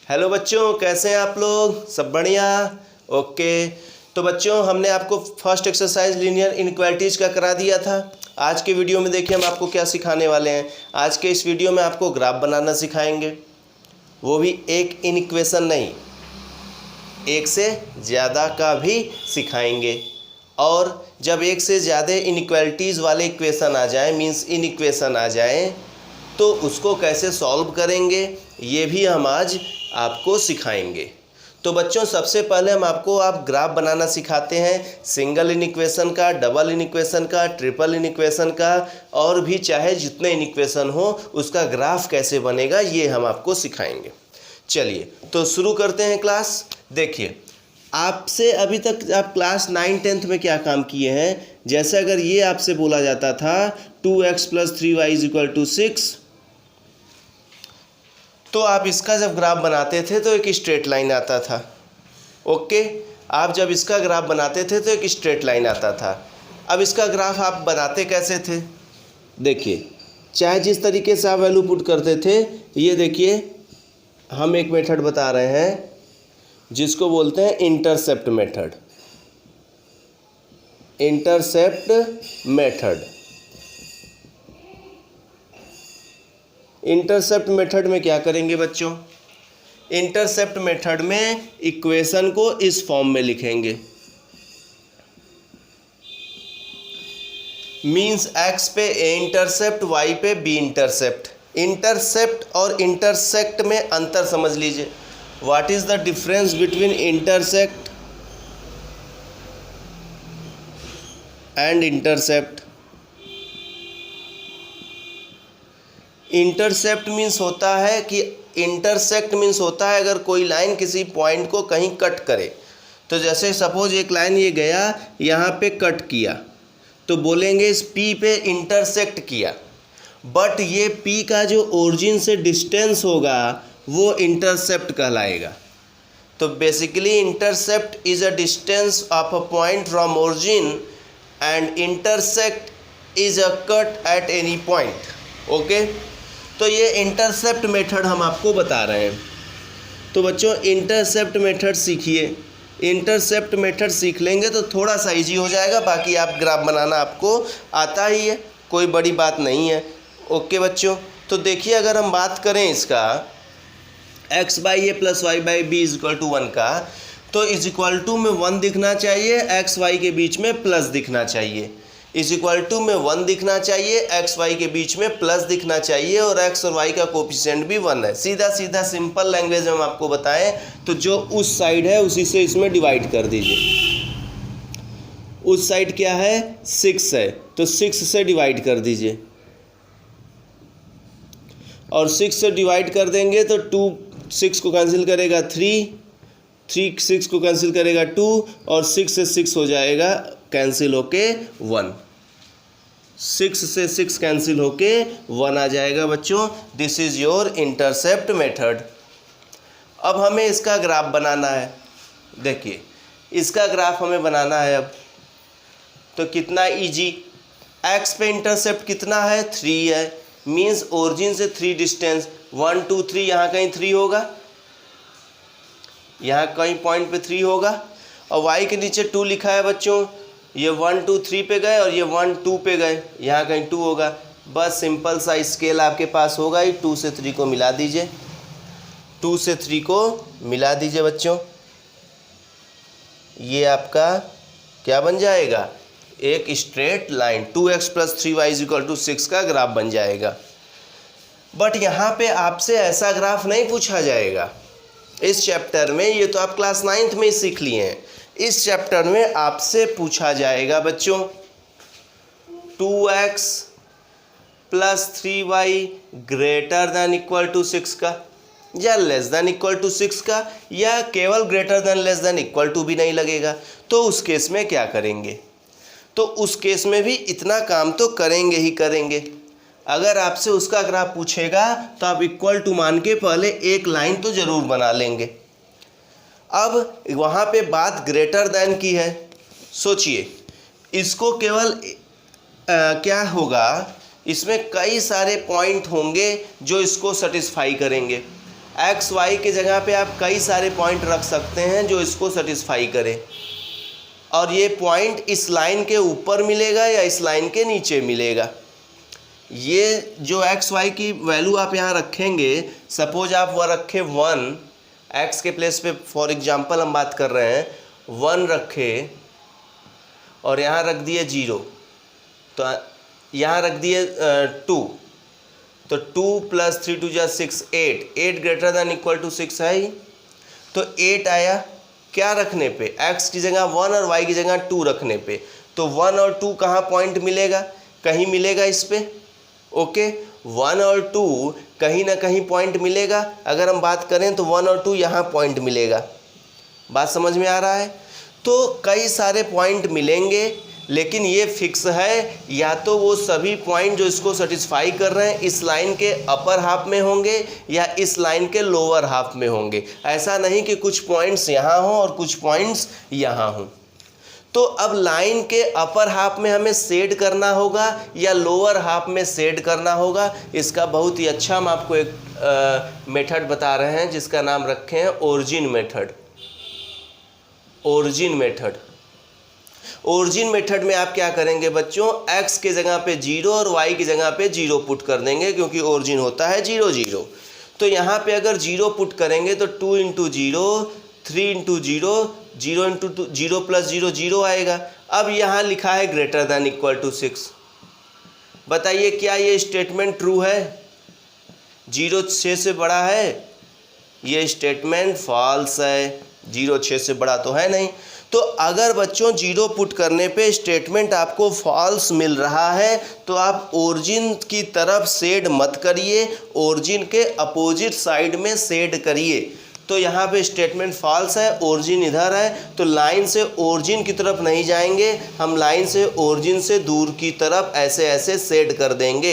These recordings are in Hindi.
हेलो बच्चों, कैसे हैं आप लोग? सब बढ़िया? ओके। तो बच्चों, हमने आपको फर्स्ट एक्सरसाइज लीनियर इनइक्वालिटीज़ का करा दिया था। आज के वीडियो में देखिए हम आपको क्या सिखाने वाले हैं। आज के इस वीडियो में आपको ग्राफ बनाना सिखाएंगे, वो भी एक इनइक्वेशन नहीं, एक से ज़्यादा का भी सिखाएंगे। और जब एक से ज़्यादा इनइक्वालिटीज़ वाले इक्वेशन आ जाए, मीन्स इनइक्वेशन आ जाए, तो उसको कैसे सॉल्व करेंगे ये भी हम आज आपको सिखाएंगे। तो बच्चों, सबसे पहले हम आपको ग्राफ बनाना सिखाते हैं, सिंगल इनइक्वेशन का, डबल इनइक्वेशन का, ट्रिपल इनइक्वेशन का, और भी चाहे जितने इनइक्वेशन हो उसका ग्राफ कैसे बनेगा ये हम आपको सिखाएंगे। चलिए तो शुरू करते हैं क्लास। देखिए, आपसे अभी तक आप क्लास 9-10 में क्या काम किए हैं। जैसे अगर ये आपसे बोला जाता था 2x + 3y = 6, तो आप इसका जब ग्राफ बनाते थे तो एक स्ट्रेट लाइन आता था। ओके, आप जब इसका ग्राफ बनाते थे तो एक स्ट्रेट लाइन आता था। अब इसका ग्राफ आप बनाते कैसे थे? देखिए, चाहे जिस तरीके से आप वैल्यू पुट करते थे, ये देखिए हम एक मेथड बता रहे हैं जिसको बोलते हैं intercept method. Intercept method, intercept method में क्या करेंगे बच्चों? इंटरसेप्ट मेथड में इक्वेशन को इस फॉर्म में लिखेंगे, मींस x पे a इंटरसेप्ट, y पे b इंटरसेप्ट। इंटरसेप्ट और इंटरसेक्ट में अंतर समझ लीजिए। What is the difference between intersect and intercept? Intercept means होता है कि इंटरसेक्ट मीन्स होता है अगर कोई लाइन किसी पॉइंट को कहीं कट करे। तो जैसे सपोज एक लाइन ये गया, यहाँ पे कट किया, तो बोलेंगे इस P पे इंटरसेक्ट किया। बट ये P का जो ओरिजिन से डिस्टेंस होगा वो इंटरसेप्ट कहलाएगा। तो basically intercept is a distance of a point from origin and intersect is a cut at any point. Okay, तो ये इंटरसेप्ट मेथड हम आपको बता रहे हैं। तो बच्चों, इंटरसेप्ट मेथड सीखिए। इंटरसेप्ट मेथड सीख लेंगे तो थोड़ा सा इजी हो जाएगा। बाकी आप ग्राफ बनाना आपको आता ही है, कोई बड़ी बात नहीं है। ओके बच्चों, तो देखिए अगर हम बात करें इसका x/a + y/b = 1 का, तो = में 1 दिखना चाहिए, x y के बीच में प्लस दिखना चाहिए। = में 1 दिखना चाहिए, x y के बीच में प्लस दिखना चाहिए, और x और y का कोफिशिएंट भी 1 है। सीधा सीधा सिंपल लैंग्वेज में हम आपको बताएं तो जो उस साइड है उसी से इसमें डिवाइड कर दीजिए। उस साइड क्या है? 6 है, तो 6 से डिवाइड कर दीजिए, और 6 से डिवाइड कर देंगे तो 2 6 को कैंसिल करेगा 3 6 को कैंसिल करेगा 2, और 6 से 6 हो जाएगा कैंसिल होके 1। 6 से 6 कैंसिल होके 1 आ जाएगा बच्चों। This is your intercept method. अब हमें इसका ग्राफ बनाना है। देखिए, इसका ग्राफ हमें बनाना है। अब तो कितना इजी। x पे इंटरसेप्ट कितना है? 3 है, मीन्स ओरिजिन से 3 डिस्टेंस 1 2 3, यहाँ कहीं 3 होगा, यहाँ कहीं पॉइंट पे 3 होगा। और y के नीचे 2 लिखा है बच्चों, ये 1 2 3 पे गए और ये 1 2 पे गए, यहाँ कहीं 2 होगा। बस सिंपल सा स्केल आपके पास होगा ही, 2 से 3 को मिला दीजिए, 2 से 3 को मिला दीजिए बच्चों। ये आपका क्या बन जाएगा? एक स्ट्रेट लाइन 2x + 3y = 6 का ग्राफ बन जाएगा। बट यहाँ पे आपसे ऐसा ग्राफ नहीं पूछा जाएगा इस चैप्टर में। ये तो आप क्लास 9th में ही सीख लिए हैं। इस चैप्टर में आपसे पूछा जाएगा बच्चों 2x + 3y > 6 का, या <= 6 का, या केवल <= भी नहीं लगेगा। तो उस केस में क्या करेंगे? तो उस केस में भी इतना काम तो करेंगे ही करेंगे। अगर आपसे उसका ग्राफ पूछेगा तो आप = मान के पहले एक लाइन तो ज़रूर बना लेंगे। अब वहाँ पे बात ग्रेटर की है। सोचिए, इसको केवल क्या होगा, इसमें कई सारे पॉइंट होंगे जो इसको सेटिस्फाई करेंगे। एक्स वाई के जगह पे आप कई सारे पॉइंट रख सकते हैं जो इसको सेटिस्फाई करें, और ये पॉइंट इस लाइन के ऊपर मिलेगा या इस लाइन के नीचे मिलेगा। ये जो एक्स वाई की वैल्यू आप यहाँ रखेंगे, सपोज आप वह रखे 1, एक्स के प्लेस पे फॉर एग्जांपल हम बात कर रहे हैं, 1 रखे और यहाँ रख दिए 0, तो यहाँ रख दिए 2, तो 2 + 3 = 6, 8 ग्रेटर दैन इक्वल टू 6 है ही, तो 8 आया क्या रखने पे, x की जगह 1 और y की जगह 2 रखने पे। तो 1 और 2 कहाँ पॉइंट मिलेगा, कहीं मिलेगा इस पे, ओके। 1 और 2 कहीं ना कहीं पॉइंट मिलेगा। अगर हम बात करें तो 1 और 2 यहाँ पॉइंट मिलेगा। बात समझ में आ रहा है? तो कई सारे पॉइंट मिलेंगे, लेकिन ये फिक्स है, या तो वो सभी पॉइंट जो इसको सेटिस्फाई कर रहे हैं इस लाइन के अपर हाफ में होंगे या इस लाइन के लोअर हाफ में होंगे। ऐसा नहीं कि कुछ पॉइंट्स यहाँ हों और कुछ पॉइंट्स यहाँ हों। तो अब लाइन के अपर हाफ में हमें शेड करना होगा या लोअर हाफ में शेड करना होगा, इसका बहुत ही अच्छा हम आपको एक मेथड बता रहे हैं जिसका नाम रखे हैं origin method. Origin method, origin method में आप क्या करेंगे बच्चों, x के जगह पे 0 और y की जगह पे 0 पुट कर देंगे, क्योंकि ओरिजिन होता है 0 0। तो यहाँ पे अगर 0 पुट करेंगे तो 2 × 0, 3 × 0, 0 × 0 + 0 0 आएगा। अब यहाँ लिखा है ग्रेटर दैन इक्वल टू 6। बताइए क्या ये स्टेटमेंट ट्रू है? 0 6 से बड़ा है? ये स्टेटमेंट फॉल्स है। 0 6 से बड़ा तो है नहीं। तो अगर बच्चों 0 पुट करने पे स्टेटमेंट आपको फॉल्स मिल रहा है तो आप ओरिजिन की तरफ शेड मत करिए, ओरिजिन के अपोजिट साइड में शेड करिए। तो यहाँ पे स्टेटमेंट फॉल्स है, ओरिजिन इधर है, तो लाइन से ओरिजिन की तरफ नहीं जाएंगे, हम लाइन से ओरिजिन से दूर की तरफ ऐसे ऐसे शेड कर देंगे,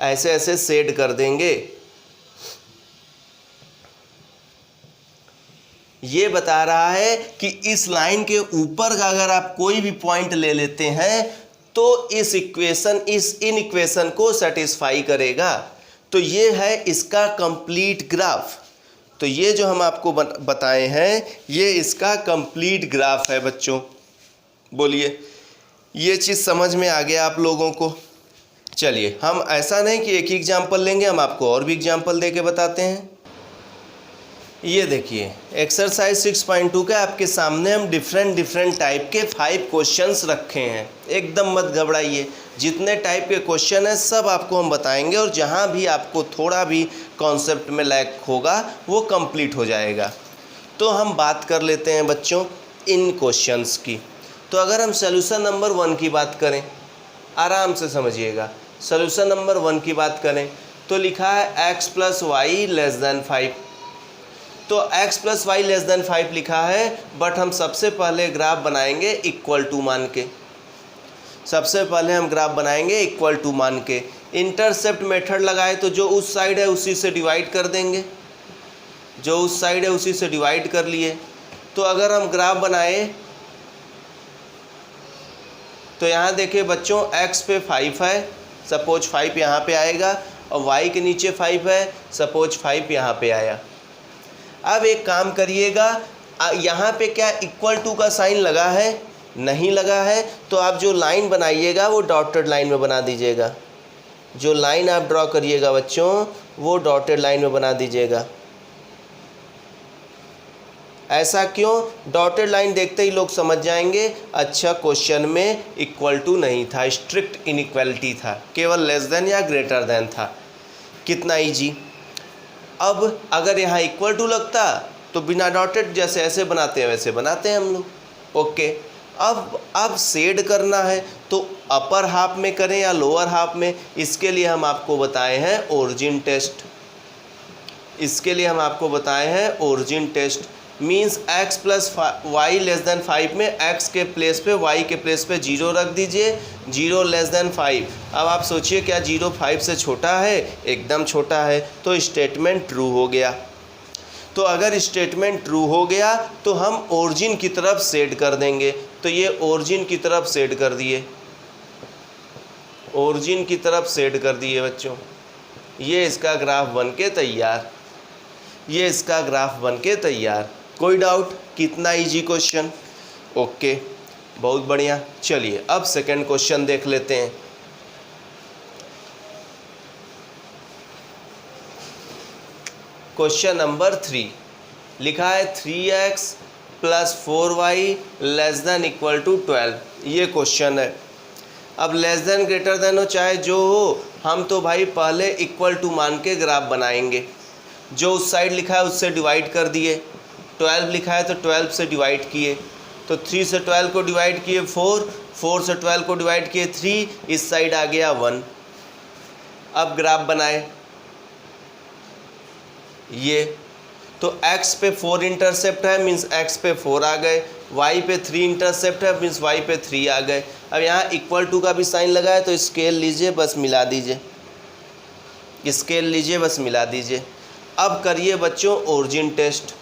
ऐसे ऐसे शेड कर देंगे। ये बता रहा है कि इस लाइन के ऊपर का अगर आप कोई भी पॉइंट ले लेते हैं तो इस इन इक्वेशन को सेटिस्फाई करेगा। तो ये है इसका कंप्लीट ग्राफ। तो ये जो हम आपको बताए हैं ये इसका कंप्लीट ग्राफ है बच्चों। बोलिए ये चीज़ समझ में आ गया आप लोगों को? चलिए हम ऐसा नहीं कि एक ही एग्जाम्पल लेंगे, हम आपको और भी एग्जाम्पल दे के बताते हैं। ये देखिए एक्सरसाइज 6.2 के आपके सामने हम डिफरेंट टाइप के 5 क्वेश्चंस रखे हैं। एकदम मत घबराइए, जितने टाइप के क्वेश्चन हैं सब आपको हम बताएंगे, और जहाँ भी आपको थोड़ा भी कॉन्सेप्ट में लैक होगा वो कंप्लीट हो जाएगा। तो हम बात कर लेते हैं बच्चों इन क्वेश्चंस की। तो अगर हम सोल्यूशन नंबर 1 की बात करें, आराम से समझिएगा, सोल्यूशन नंबर 1 की बात करें तो लिखा है x + y < 5। तो x + y < 5 लिखा है, बट हम सबसे पहले ग्राफ बनाएंगे इक्वल टू मान के। सबसे पहले हम ग्राफ बनाएंगे इक्वल टू मान के। इंटरसेप्ट मेथड लगाए तो जो उस साइड है उसी से डिवाइड कर देंगे, जो उस साइड है उसी से डिवाइड कर लिए। तो अगर हम ग्राफ बनाए तो यहाँ देखिए बच्चों x पे 5 है, सपोज 5 यहाँ पे आएगा, और y के नीचे 5 है, सपोज 5 यहाँ पे आया। अब एक काम करिएगा, यहाँ पे क्या इक्वल टू का साइन लगा है? नहीं लगा है। तो आप जो लाइन बनाइएगा वो डॉटेड लाइन में बना दीजिएगा। जो लाइन आप ड्रॉ करिएगा बच्चों वो डॉटेड लाइन में बना दीजिएगा। ऐसा क्यों? डॉटेड लाइन देखते ही लोग समझ जाएंगे अच्छा क्वेश्चन में इक्वल टू नहीं था, स्ट्रिक्ट इनइक्वालिटी था, केवल लेस देन या ग्रेटर देन था। कितना ईजी। अब अगर यहाँ इक्वल टू लगता तो बिना डॉटेड जैसे ऐसे बनाते हैं वैसे बनाते हैं हम लोग। ओके, अब शेड करना है तो अपर हाफ में करें या लोअर हाफ में, इसके लिए हम आपको बताए हैं ओरिजिन टेस्ट। इसके लिए हम आपको बताए हैं origin test. Means x + y < 5 में x के प्लेस पे y के प्लेस पे 0 रख दीजिए, 0 < 5। अब आप सोचिए क्या 0 5 से छोटा है? एकदम छोटा है, तो स्टेटमेंट ट्रू हो गया। तो अगर स्टेटमेंट ट्रू हो गया तो हम ओरिजिन की तरफ शेड कर देंगे। तो ये ओरिजिन की तरफ शेड कर दिए, ओरिजिन की तरफ शेड कर दिए बच्चों। ये इसका ग्राफ बन के तैयार, ये इसका ग्राफ बन के तैयार। कोई डाउट? कितना इजी क्वेश्चन। ओके, बहुत बढ़िया। चलिए अब सेकंड क्वेश्चन देख लेते हैं। क्वेश्चन नंबर 3 लिखा है 3x + 4y < = 12। ये क्वेश्चन है। अब लेस देन ग्रेटर देन हो चाहे जो हो, हम तो भाई पहले इक्वल टू मान के ग्राफ बनाएंगे। जो उस साइड लिखा है उससे डिवाइड कर दिए, 12 लिखा है तो 12 से डिवाइड किए, तो 3 से 12 को डिवाइड किए 4, 4 से 12 को डिवाइड किए 3, इस साइड आ गया 1। अब ग्राफ बनाए ये, तो x पे 4 इंटरसेप्ट है मीन्स x पे 4 आ गए, y पे 3 इंटरसेप्ट है मीन्स y पे 3 आ गए। अब यहाँ इक्वल टू का भी साइन लगा है तो स्केल लीजिए, बस मिला दीजिए, स्केल लीजिए, बस मिला दीजिए। अब करिए बच्चों ओरिजिन टेस्ट।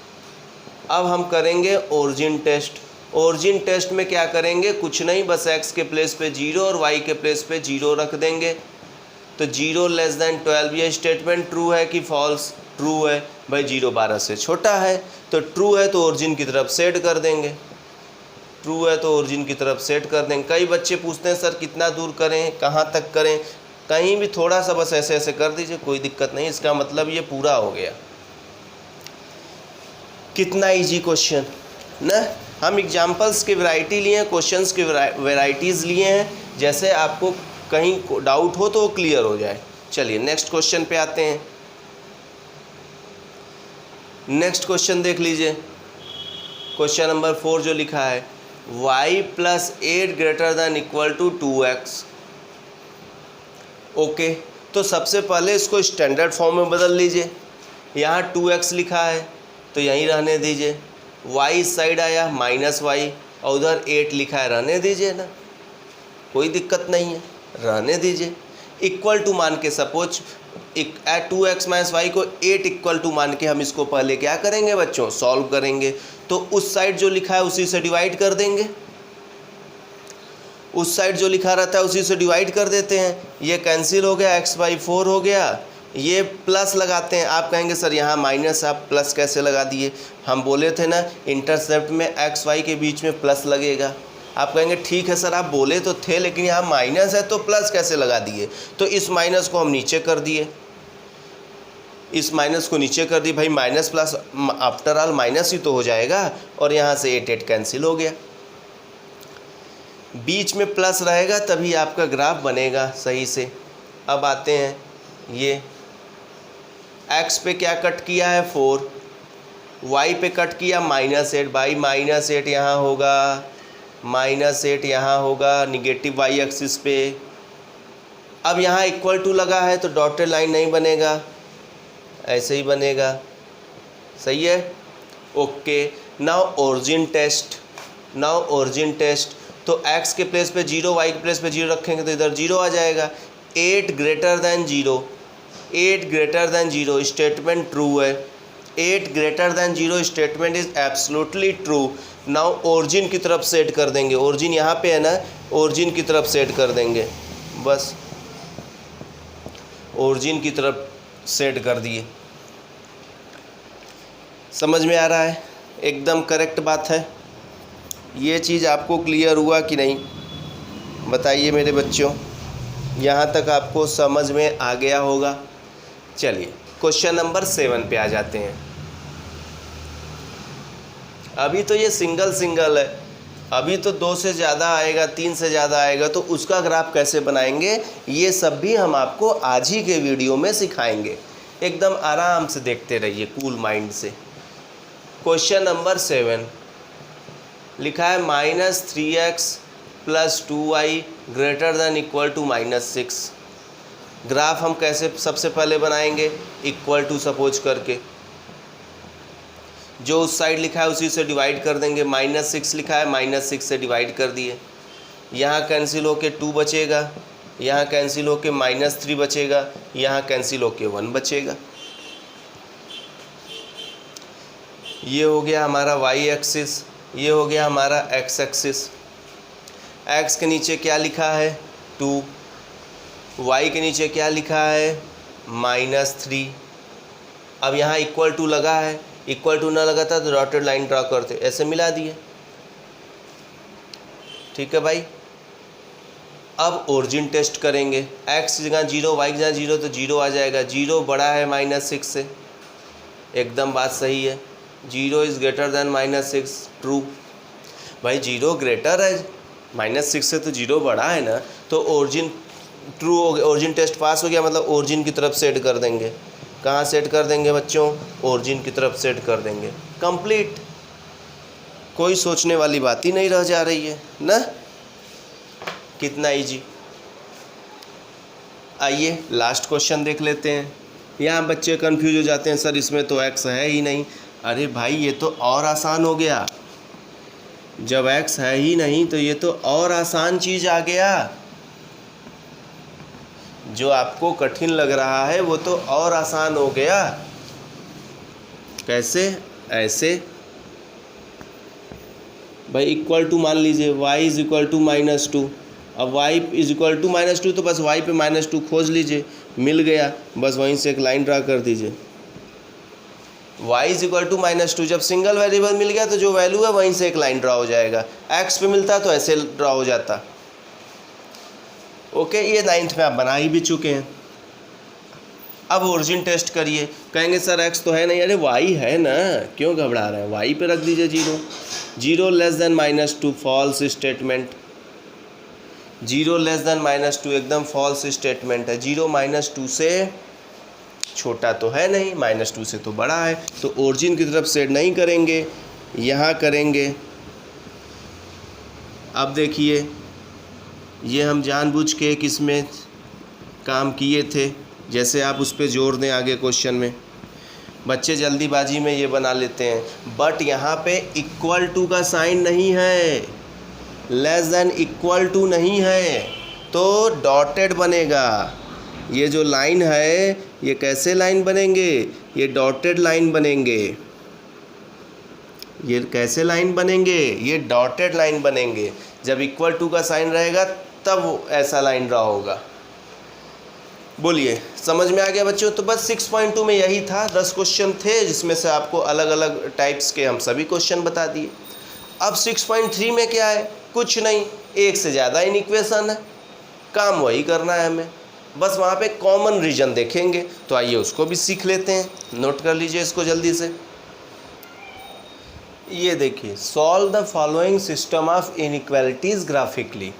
अब हम करेंगे ओरिजिन टेस्ट। ओरिजिन टेस्ट में क्या करेंगे? कुछ नहीं, बस x के प्लेस पे 0 और y के प्लेस पे 0 रख देंगे। तो 0 < 12, ये स्टेटमेंट ट्रू है कि फॉल्स? ट्रू है भाई, 0 12 से छोटा है, तो ट्रू है तो ओरिजिन की तरफ सेट कर देंगे, ट्रू है तो ओरिजिन की तरफ सेट कर देंगे। कई बच्चे पूछते हैं सर कितना दूर करें, कहाँ तक करें? कहीं भी थोड़ा सा बस ऐसे ऐसे कर दीजिए, कोई दिक्कत नहीं, इसका मतलब ये पूरा हो गया। कितना इजी क्वेश्चन ना। हम एग्जाम्पल्स की वैरायटी लिए हैं, क्वेश्चंस की वैरायटीज़ लिए हैं, जैसे आपको कहीं डाउट हो तो वो क्लियर हो जाए। चलिए नेक्स्ट क्वेश्चन पे आते हैं। नेक्स्ट क्वेश्चन देख लीजिए, क्वेश्चन नंबर 4 जो लिखा है y + 8 > 2x। ओके, तो सबसे पहले इसको स्टैंडर्ड फॉर्म में बदल लीजिए। यहाँ 2x लिखा है तो यहीं रहने दीजिए, y इस साइड आया -y और उधर 8 लिखा है, रहने दीजिए ना, कोई दिक्कत नहीं है, रहने दीजिए। इक्वल टू मान के सपोज 2x - y को 8 इक्वल टू मान के हम इसको पहले क्या करेंगे बच्चों? सॉल्व करेंगे। तो उस साइड जो लिखा है उसी से डिवाइड कर देंगे, उस साइड जो लिखा रहता है उसी से डिवाइड कर देते हैं। ये कैंसिल हो गया, x/4 हो गया। ये प्लस लगाते हैं। आप कहेंगे सर यहाँ माइनस, आप प्लस कैसे लगा दिए? हम बोले थे ना इंटरसेप्ट में x y के बीच में प्लस लगेगा। आप कहेंगे ठीक है सर आप बोले तो थे, लेकिन यहाँ माइनस है तो प्लस कैसे लगा दिए? तो इस माइनस को हम नीचे कर दिए, इस माइनस को नीचे कर दिए भाई, minus plus after all minus ही तो हो जाएगा, और यहाँ से 8 कैंसिल हो गया। बीच में प्लस रहेगा तभी आपका ग्राफ बनेगा सही से। अब आते हैं, ये x पे क्या कट किया है 4, y पे कट किया -8 भाई, -8 यहाँ होगा, -8 यहाँ होगा निगेटिव y एक्सिस पे। अब यहाँ इक्वल टू लगा है तो डॉटेड लाइन नहीं बनेगा, ऐसे ही बनेगा, सही है। Okay, now origin test. Now origin test, तो x के प्लेस पे 0, y के प्लेस पे 0 रखेंगे तो इधर 0 आ जाएगा। 8 > 0, 8 > 0 स्टेटमेंट ट्रू है। 8 > 0 statement is absolutely true. Now origin की तरफ सेट कर देंगे, ओरिजिन यहाँ पे है ना, ओरिजिन की तरफ सेट कर देंगे, बस ओरिजिन की तरफ सेट कर दिए। समझ में आ रहा है? एकदम करेक्ट बात है। ये चीज़ आपको क्लियर हुआ कि नहीं बताइए मेरे बच्चों? यहाँ तक आपको समझ में आ गया होगा। चलिए क्वेश्चन नंबर 7 पे आ जाते हैं। अभी तो ये सिंगल है, अभी तो 2 से ज़्यादा आएगा, 3 से ज़्यादा आएगा, तो उसका ग्राफ कैसे बनाएंगे ये सब भी हम आपको आज ही के वीडियो में सिखाएंगे। एकदम आराम से देखते रहिए, कूल माइंड से। क्वेश्चन नंबर 7 लिखा है -3x + 2y > -6। ग्राफ हम कैसे सबसे पहले बनाएंगे? इक्वल टू सपोज करके, जो उस साइड लिखा है उसी से डिवाइड कर देंगे। -6 लिखा है, -6 से डिवाइड कर दिए। यहाँ कैंसिल होके 2 बचेगा, यहाँ कैंसिल होके -3 बचेगा, यहाँ कैंसिल होके 1 बचेगा। ये हो गया हमारा y एक्सिस, ये हो गया हमारा x एक्सिस। x के नीचे क्या लिखा है 2, y के नीचे क्या लिखा है -3। अब यहाँ इक्वल टू लगा है, इक्वल टू ना लगा था तो डॉटेड लाइन ड्रा करते, ऐसे मिला दिए। ठीक है भाई। अब ओरिजिन टेस्ट करेंगे, x की जगह 0, y की जगह 0 तो 0 आ जाएगा। 0 बड़ा है -6 से, एकदम बात सही है। 0 इज़ ग्रेटर दैन -6, ट्रू। भाई 0 ग्रेटर है -6 से तो 0 बड़ा है ना, तो ओरिजिन ट्रू हो गया, ओरिजिन टेस्ट पास हो गया, मतलब ओरिजिन की तरफ सेट कर देंगे। कहाँ सेट कर देंगे बच्चों? ओरिजिन की तरफ सेट कर देंगे। कंप्लीट, कोई सोचने वाली बात ही नहीं रह जा रही है ना। कितना इजी। आइए लास्ट क्वेश्चन देख लेते हैं। यहाँ बच्चे कंफ्यूज हो जाते हैं, सर इसमें तो x है ही नहीं। अरे भाई ये तो और आसान हो गया, जब x है ही नहीं तो ये तो और आसान चीज़ आ गया। जो आपको कठिन लग रहा है वो तो और आसान हो गया। कैसे? ऐसे भाई इक्वल टू मान लीजिए y इज़ इक्वल टू -2। अब y इज़ इक्वल टू -2 तो बस y पे -2 खोज लीजिए, मिल गया, बस वहीं से एक लाइन ड्रा कर दीजिए। y इज़ इक्वल टू -2, जब सिंगल वेरिएबल मिल गया तो जो वैल्यू है वहीं से एक लाइन ड्रा हो जाएगा। x पे मिलता तो ऐसे ड्रा हो जाता। ओके, ये 9th में आप बना ही भी चुके हैं। अब ओरिजिन टेस्ट करिए। कहेंगे सर x तो है नहीं, अरे y है ना, क्यों घबरा रहे हैं? y पे रख दीजिए 0। 0 less than -2, false statement. 0 less than -2 एकदम फॉल्स स्टेटमेंट है। 0 -2 से छोटा तो है नहीं, -2 से तो बड़ा है, तो ओरिजिन की तरफ सेट नहीं करेंगे, यहाँ करेंगे। अब देखिए ये हम जानबूझ के किसमें काम किए थे, जैसे आप उस पर जोर दें आगे क्वेश्चन में। बच्चे जल्दीबाजी में ये बना लेते हैं, बट यहाँ पे इक्वल टू का साइन नहीं है, लेस देन इक्वल टू नहीं है, तो डॉटेड बनेगा। ये जो लाइन है ये कैसे लाइन बनेंगे? ये डॉटेड लाइन बनेंगे। ये कैसे लाइन बनेंगे? ये डॉटेड लाइन बनेंगे। जब इक्वल टू का साइन रहेगा तब ऐसा लाइन ड्रा होगा। बोलिए, समझ में आ गया बच्चों? तो बस 6.2 में यही था। 10 क्वेश्चन थे जिसमें से आपको अलग अलग टाइप्स के हम सभी क्वेश्चन बता दिए। अब 6.3 में क्या है? कुछ नहीं, एक से ज़्यादा इक्वेशन है, काम वही करना है हमें, बस वहाँ पे कॉमन रीजन देखेंगे। तो आइए उसको भी सीख लेते हैं, नोट कर लीजिए इसको जल्दी से। ये देखिए, solve the following system of inequalities graphically.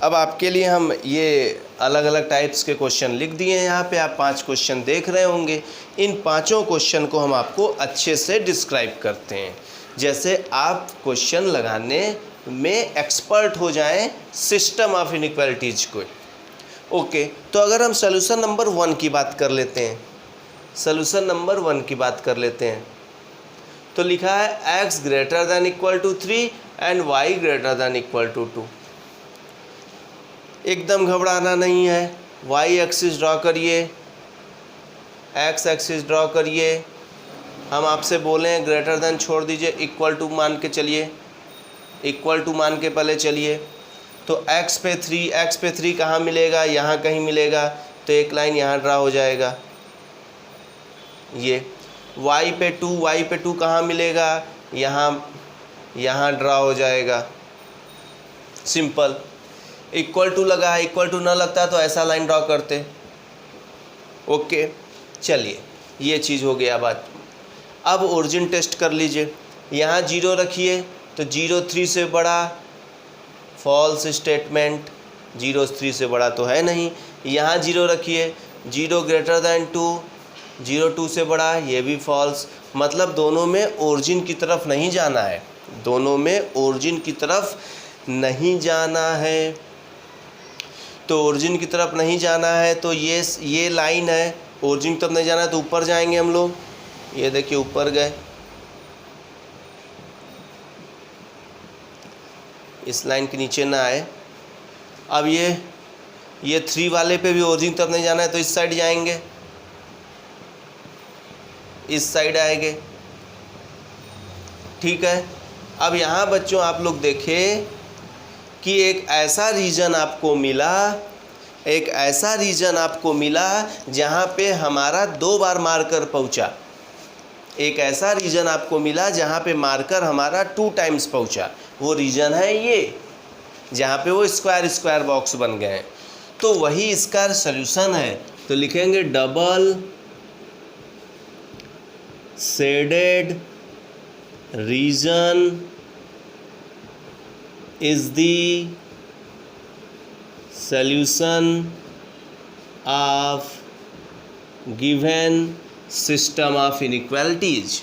अब आपके लिए हम ये अलग अलग टाइप्स के क्वेश्चन लिख दिए हैं। यहाँ पे आप 5 क्वेश्चन देख रहे होंगे। इन पांचों क्वेश्चन को हम आपको अच्छे से डिस्क्राइब करते हैं, जैसे आप क्वेश्चन लगाने में एक्सपर्ट हो जाएं सिस्टम ऑफ इनइक्वालिटीज़ को। ओके, तो अगर हम सॉल्यूशन नंबर 1 की बात कर लेते हैं, सॉल्यूशन नंबर 1 की बात कर लेते हैं, तो लिखा है x greater than equal to 3 and y greater than equal to 2। एकदम घबराना नहीं है। y एक्सिस ड्रॉ करिए, x एक्सिस ड्रॉ करिए। हम आपसे बोलें ग्रेटर दैन छोड़ दीजिए, इक्वल टू मान के चलिए, इक्वल टू मान के पहले चलिए। तो x पे 3 कहाँ मिलेगा? यहाँ कहीं मिलेगा, तो एक लाइन यहाँ ड्रा हो जाएगा। ये y पे 2 कहाँ मिलेगा? यहाँ ड्रा हो जाएगा। सिंपल। इक्वल टू लगा है, इक्वल टू ना लगता तो ऐसा लाइन ड्रॉ करते। ओके, चलिए ये चीज़ हो गया बात। अब ओरिजिन टेस्ट कर लीजिए। यहाँ 0 रखिए तो 0 3 से बड़ा, फॉल्स स्टेटमेंट। 0 3 से बड़ा तो है नहीं। यहाँ 0 रखिए, 0 ग्रेटर दैन 2, 0 2 से बड़ा, ये भी फॉल्स। मतलब दोनों में ओरिजिन की तरफ नहीं जाना है, दोनों में ओरिजिन की तरफ नहीं जाना है। तो ओरिजिन की तरफ नहीं जाना है तो ये लाइन है, ओरिजिन की तरफ नहीं जाना है तो ऊपर जाएंगे हम लोग। ये देखिए ऊपर गए, इस लाइन के नीचे ना आए। अब ये 3 वाले पे भी ओरिजिन की तरफ नहीं जाना है तो इस साइड जाएंगे, इस साइड आएंगे। ठीक है। अब यहाँ बच्चों आप लोग देखें कि एक ऐसा रीजन आपको मिला एक ऐसा रीजन आपको मिला जहाँ पे हमारा 2 बार मार्कर पहुँचा। एक ऐसा रीजन आपको मिला जहाँ पे मार्कर हमारा 2 टाइम्स पहुँचा। वो रीजन है ये, जहाँ पे वो स्क्वायर स्क्वायर बॉक्स बन गए हैं। तो वही इसका सल्यूशन है। तो लिखेंगे double shaded region is the solution of given system of inequalities।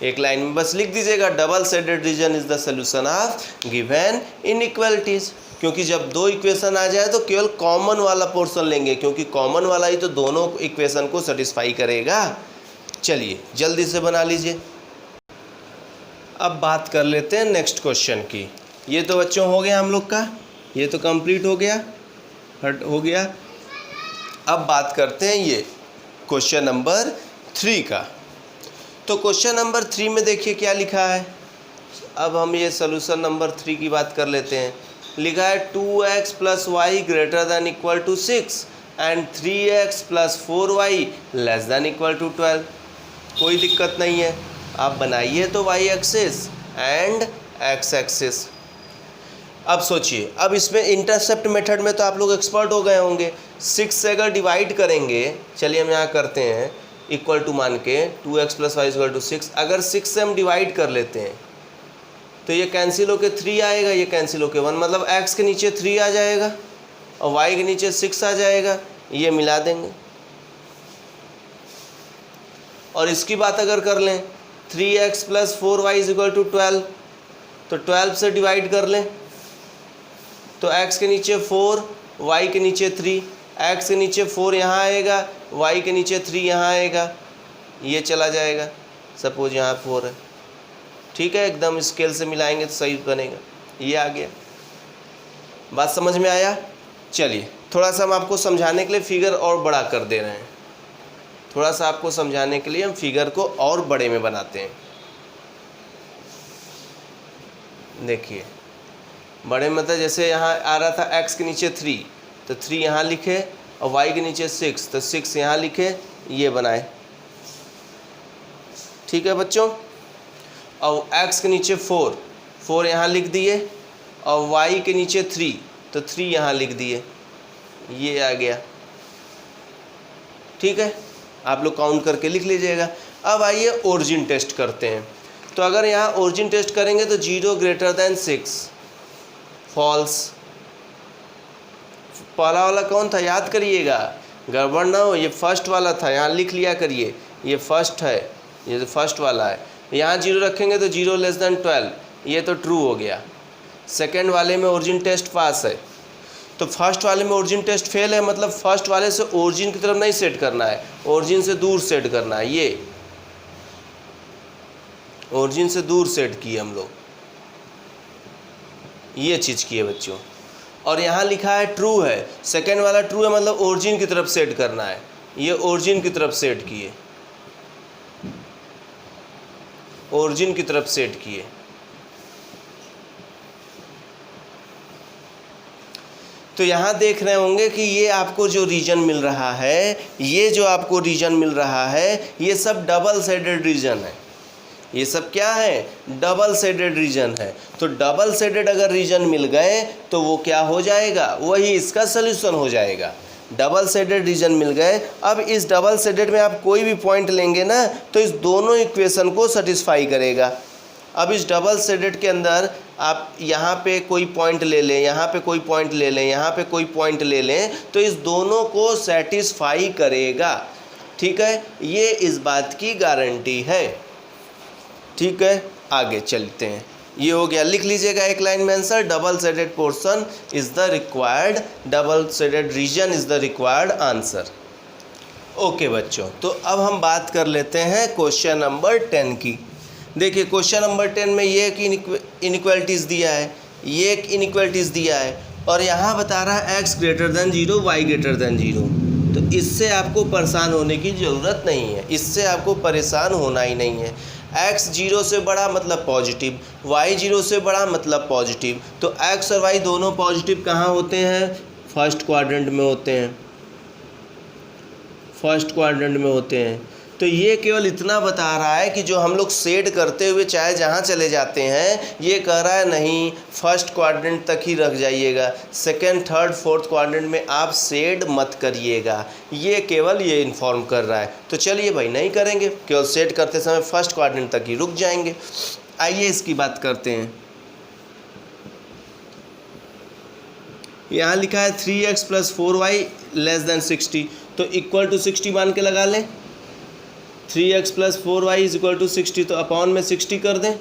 एक लाइन में बस लिख दीजिएगा double shaded region is the solution of given inequalities. क्योंकि जब 2 इक्वेशन आ जाए तो केवल कॉमन वाला पोर्शन लेंगे, क्योंकि कॉमन वाला ही तो दोनों इक्वेशन को सेटिस्फाई करेगा। चलिए जल्दी से बना लीजिए। अब बात कर लेते हैं नेक्स्ट क्वेश्चन की। ये तो बच्चों हो गया हम लोग का, ये तो कंप्लीट हो गया, हो गया। अब बात करते हैं ये क्वेश्चन नंबर 3 का। तो क्वेश्चन नंबर 3 में देखिए क्या लिखा है। अब हम ये सॉल्यूशन नंबर 3 की बात कर लेते हैं। लिखा है 2x + y greater than equal to 6 and 3x + 4y less than equal to 12। कोई दिक्कत नहीं है, आप बनाइए तो y axis and x axis. अब सोचिए, अब इसमें इंटरसेप्ट मेथड में तो आप लोग एक्सपर्ट हो गए होंगे। 6 से अगर डिवाइड करेंगे, चलिए हम यहाँ करते हैं इक्वल टू मान के 2x + y = 6। अगर 6 से हम डिवाइड कर लेते हैं तो ये कैंसिल होके 3 आएगा, ये कैंसिल होके 1, मतलब x के नीचे 3 आ जाएगा और y के नीचे 6 आ जाएगा। ये मिला देंगे। और इसकी बात अगर कर लें 3x + 4y = 12, तो 12 से डिवाइड कर लें तो x के नीचे 4, y के नीचे 3, x के नीचे 4 यहाँ आएगा, y के नीचे 3 यहाँ आएगा, ये चला जाएगा। सपोज यहाँ 4 है, ठीक है, एकदम स्केल से मिलाएंगे तो सही बनेगा। ये आ गया। बात समझ में आया? चलिए थोड़ा सा हम आपको समझाने के लिए फिगर और बड़ा कर दे रहे हैं। थोड़ा सा आपको समझाने के लिए हम फिगर को और बड़े में बनाते हैं। देखिए बड़े मतलब जैसे यहाँ आ रहा था x के नीचे 3, तो 3 यहाँ लिखे और y के नीचे 6, तो 6 यहाँ लिखे, ये बनाए। ठीक है बच्चों। और x के नीचे 4, 4 यहाँ लिख दिए और y के नीचे 3, तो 3 यहाँ लिख दिए, ये आ गया। ठीक है, आप लोग काउंट करके लिख लीजिएगा। अब आइए ओरिजिन टेस्ट करते हैं। तो अगर यहाँ ओरिजिन टेस्ट करेंगे तो 0 > 6 फॉल्स। पहला वाला कौन था याद करिएगा, गड़बड़ ना हो। ये फर्स्ट वाला था, यहाँ लिख लिया करिए, ये फर्स्ट है, ये तो फर्स्ट वाला है। यहाँ 0 रखेंगे तो 0 < 12, ये तो ट्रू हो गया। सेकेंड वाले में ओरिजिन टेस्ट पास है, तो फर्स्ट वाले में ओरिजिन टेस्ट फेल है, मतलब फर्स्ट वाले से ओरिजिन की तरफ नहीं सेट करना है, ओरिजिन से दूर सेट करना है। ये ओरिजिन से दूर सेट किए हम लोग, ये चीज़ की है बच्चों। और यहाँ लिखा है ट्रू है, सेकेंड वाला ट्रू है, मतलब ओरिजिन की तरफ सेट करना है। ये ओरिजिन की तरफ सेट किए, ओरिजिन की तरफ सेट किए। तो यहाँ देख रहे होंगे कि ये आपको जो रीजन मिल रहा है, ये जो आपको रीजन मिल रहा है, ये सब डबल शेडेड रीजन है। ये सब क्या है? डबल शेडेड रीजन है। तो डबल शेडेड अगर रीजन मिल गए तो वो क्या हो जाएगा? वही इसका सल्यूशन हो जाएगा। डबल शेडेड रीजन मिल गए। अब इस डबल शेडेड में आप कोई भी पॉइंट लेंगे ना तो इस दोनों इक्वेशन को सेटिस्फाई करेगा। अब इस डबल शेडेड के अंदर आप यहाँ पे कोई पॉइंट ले लें, यहाँ पे कोई पॉइंट ले लें, यहाँ पे कोई पॉइंट ले लें, तो इस दोनों को सेटिस्फाई करेगा। ठीक है, ये इस बात की गारंटी है। ठीक है, आगे चलते हैं। ये हो गया, लिख लीजिएगा एक लाइन में answer, double shaded portion is the required, double shaded region is the required answer. Okay बच्चों, तो अब हम बात कर लेते हैं क्वेश्चन नंबर 10 की। देखिए क्वेश्चन नंबर 10 में ये एक इनइक्वालिटीज़ दिया है, ये एक इनइक्वालिटीज़ दिया है और यहाँ बता रहा है x > 0 y > 0। तो इससे आपको परेशान होने की ज़रूरत नहीं है, इससे आपको परेशान होना ही नहीं है। x 0 से बड़ा मतलब पॉजिटिव, y 0 से बड़ा मतलब पॉजिटिव। तो x और y दोनों पॉजिटिव कहाँ होते हैं? फर्स्ट क्वाड्रेंट में होते हैं, फर्स्ट क्वाड्रेंट में होते हैं। तो ये केवल इतना बता रहा है कि जो हम लोग शेड करते हुए चाहे जहाँ चले जाते हैं, ये कह रहा है नहीं फर्स्ट क्वाड्रेंट तक ही रख जाइएगा, सेकंड थर्ड फोर्थ क्वाड्रेंट में आप शेड मत करिएगा। ये केवल ये इन्फॉर्म कर रहा है। तो चलिए भाई नहीं करेंगे, केवल शेड करते समय फर्स्ट क्वाड्रेंट तक ही रुक जाएंगे। आइए इसकी बात करते हैं। यहाँ लिखा है 3x + 4y < 60, तो इक्वल टू 60 मान के लगा लें। 3x + 4y = 60, तो अपॉन में 60 कर दें।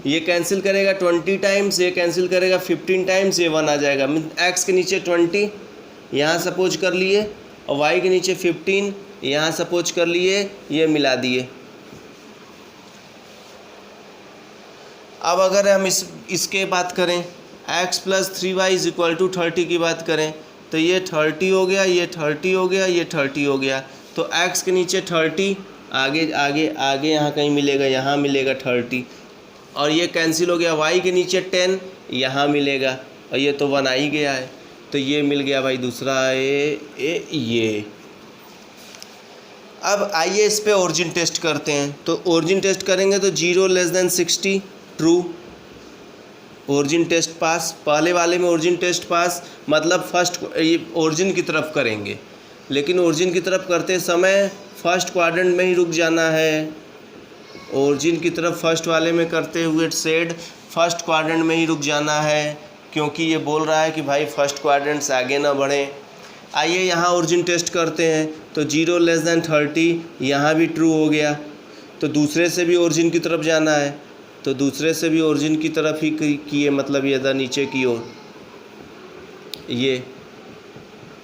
ये कैंसिल करेगा 20 टाइम्स, ये कैंसिल करेगा 15 टाइम्स, ये 1 आ जाएगा। x के नीचे 20 यहाँ सपोज कर लिए, और y के नीचे 15 यहाँ सपोज कर लिए, ये मिला दिए। अब अगर हम इसके बात करें x + 3y = 30 की बात करें, तो ये 30 हो गया, ये 30 हो गया, ये 30 हो गया। तो x के नीचे 30, आगे आगे आगे यहाँ कहीं मिलेगा, यहाँ मिलेगा 30, और ये कैंसिल हो गया। y के नीचे 10 यहाँ मिलेगा, और ये तो 1 आ ही गया है, तो ये मिल गया भाई दूसरा ये। अब आइए इस पे ओरिजिन टेस्ट करते हैं। तो ओरिजिन टेस्ट करेंगे तो 0 < 60 ट्रू, ओरिजिन टेस्ट पास। पहले वाले में ओरिजिन टेस्ट पास मतलब फर्स्ट ओरिजिन की तरफ करेंगे, लेकिन ओरिजिन की तरफ करते समय फर्स्ट क्वाड्रेंट में ही रुक जाना है। ओरिजिन की तरफ फर्स्ट वाले में करते हुए शेड फर्स्ट क्वाड्रेंट में ही रुक जाना है, क्योंकि ये बोल रहा है कि भाई फर्स्ट क्वाड्रेंट से आगे ना बढ़ें। आइए यहाँ ओरिजिन टेस्ट करते हैं। तो 0 < 30 यहाँ भी ट्रू हो गया, तो दूसरे से भी ओरिजिन की तरफ जाना है, तो दूसरे से भी ओरिजिन की तरफ ही किए, मतलब ये नीचे की ओर, ये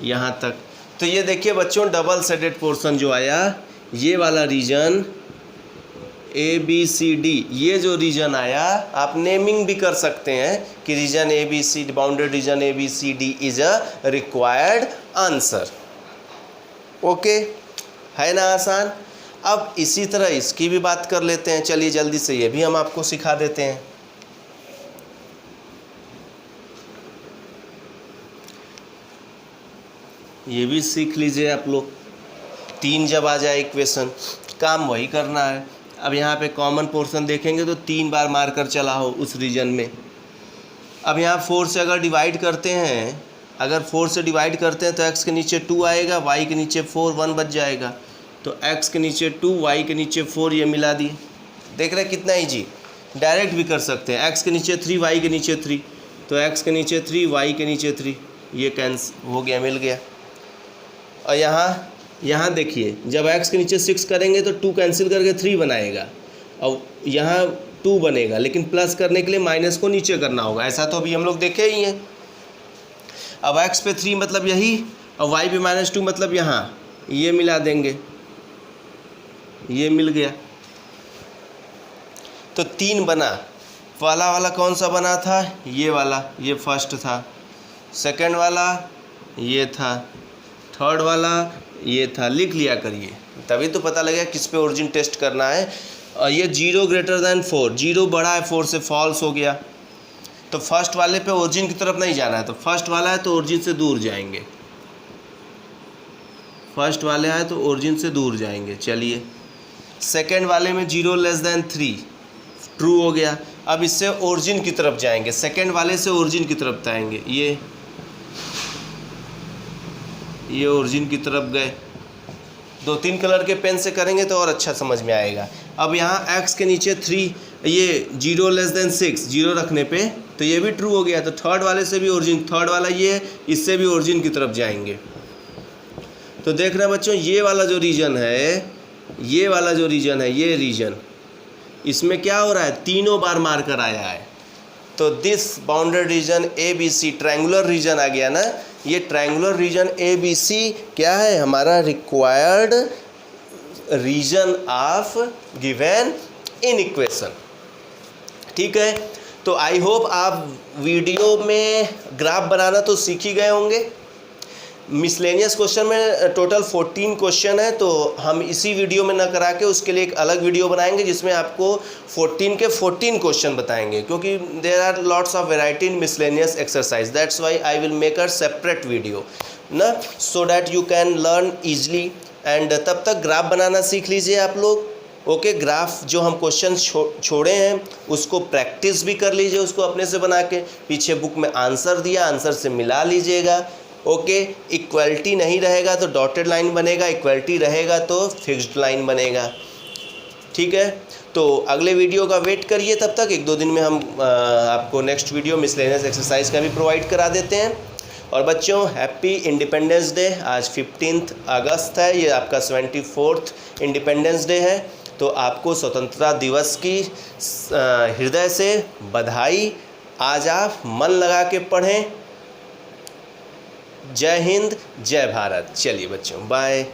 यहाँ तक। तो ये देखिए बच्चों डबल शेडेड पोर्शन जो आया, ये वाला रीजन ABCD, ये जो रीजन आया, आप नेमिंग भी कर सकते हैं कि region ABC, bounded region ABCD is a required answer. Okay, है ना आसान। अब इसी तरह इसकी भी बात कर लेते हैं। चलिए जल्दी से ये भी हम आपको सिखा देते हैं। ये भी सीख लीजिए आप लोग। 3 जब आ जाए इक्वेशन, काम वही करना है। अब यहाँ पे कॉमन पोर्शन देखेंगे तो 3 बार मार कर चला हो उस रीजन में। अब यहाँ 4 से अगर डिवाइड करते हैं, अगर 4 से डिवाइड करते हैं तो x के नीचे 2 आएगा, y के नीचे 4, 1 बच जाएगा। तो x के नीचे 2, y के नीचे 4, ये मिला दिए। देख रहे कितना ईजी, डायरेक्ट भी कर सकते हैं। x के नीचे 3, y के नीचे 3, तो x के नीचे 3, y के नीचे 3, ये कैंसिल हो गया, मिल गया। और यहाँ देखिए जब x के नीचे 6 करेंगे तो 2 कैंसिल करके 3 बनाएगा, और यहाँ 2 बनेगा, लेकिन प्लस करने के लिए माइनस को नीचे करना होगा। ऐसा तो अभी हम लोग देखे ही हैं। अब x पे 3 मतलब यही, और y पे -2 मतलब यहाँ, ये मिला देंगे, ये मिल गया। तो 3 बना। वाला कौन सा बना था? ये वाला, ये फर्स्ट था। सेकंड वाला ये था, थर्ड वाला ये था। लिख लिया करिए, तभी तो पता लगेगा किस पे ओरिजिन टेस्ट करना है। और ये 0 > 4, 0 बड़ा है 4 से, फॉल्स हो गया। तो फर्स्ट वाले पे ओरिजिन की तरफ नहीं जाना है, तो फर्स्ट वाला है तो ओरिजिन से दूर जाएंगे, फर्स्ट वाले है तो ओरिजिन से दूर जाएंगे। चलिए सेकंड वाले में 0 < 3 ट्रू हो गया। अब इससे ओरिजिन की तरफ जाएंगे, सेकंड वाले से ओरिजिन की तरफ जाएंगे, ये ओरिजिन की तरफ गए। 2-3 कलर के पेन से करेंगे तो और अच्छा समझ में आएगा। अब यहाँ x के नीचे 3, ये 0 < 6, 0 रखने पे तो ये भी ट्रू हो गया। तो थर्ड वाले से भी ओरिजिन, थर्ड वाला ये, इससे भी ओरिजिन की तरफ जाएंगे। तो देख रहे हैं बच्चों, ये वाला जो रीजन है, ये वाला जो रीजन है, ये रीजन, इसमें क्या हो रहा है? तीनों बार मार्कर आया है। तो this bounded region ABC, triangular region आ गया ना। ये ट्रायंगुलर रीजन ABC क्या है? हमारा required region of given in equation. ठीक है, तो आई होप आप वीडियो में ग्राफ बनाना तो सीख ही गए होंगे। मिसलेनियस क्वेश्चन में टोटल 14 क्वेश्चन है, तो हम इसी वीडियो में ना करा के उसके लिए एक अलग वीडियो बनाएंगे जिसमें आपको 14 के 14 क्वेश्चन बताएंगे, क्योंकि there are lots of variety in miscellaneous exercise, that's why I will make a separate video ना, so that you can learn easily. And तब तक ग्राफ बनाना सीख लीजिए आप लोग। ओके, ग्राफ जो हम क्वेश्चन छोड़े हैं उसको प्रैक्टिस भी कर लीजिए, उसको अपने से बना के, पीछे बुक में आंसर दिया, आंसर से मिला लीजिएगा। ओके, इक्वलिटी नहीं रहेगा तो डॉटेड लाइन बनेगा, इक्वलिटी रहेगा तो फिक्स्ड लाइन बनेगा। ठीक है, तो अगले वीडियो का वेट करिए, तब तक 1-2 दिन में हम आपको नेक्स्ट वीडियो मिसलेनियस एक्सरसाइज का भी प्रोवाइड करा देते हैं। और बच्चों, हैप्पी इंडिपेंडेंस डे। आज 15 अगस्त है, ये आपका 74th इंडिपेंडेंस डे है, तो आपको स्वतंत्रता दिवस की हृदय से बधाई। आज आप मन लगा के पढ़ें। जय हिंद, जय भारत। चलिए बच्चों, बाय।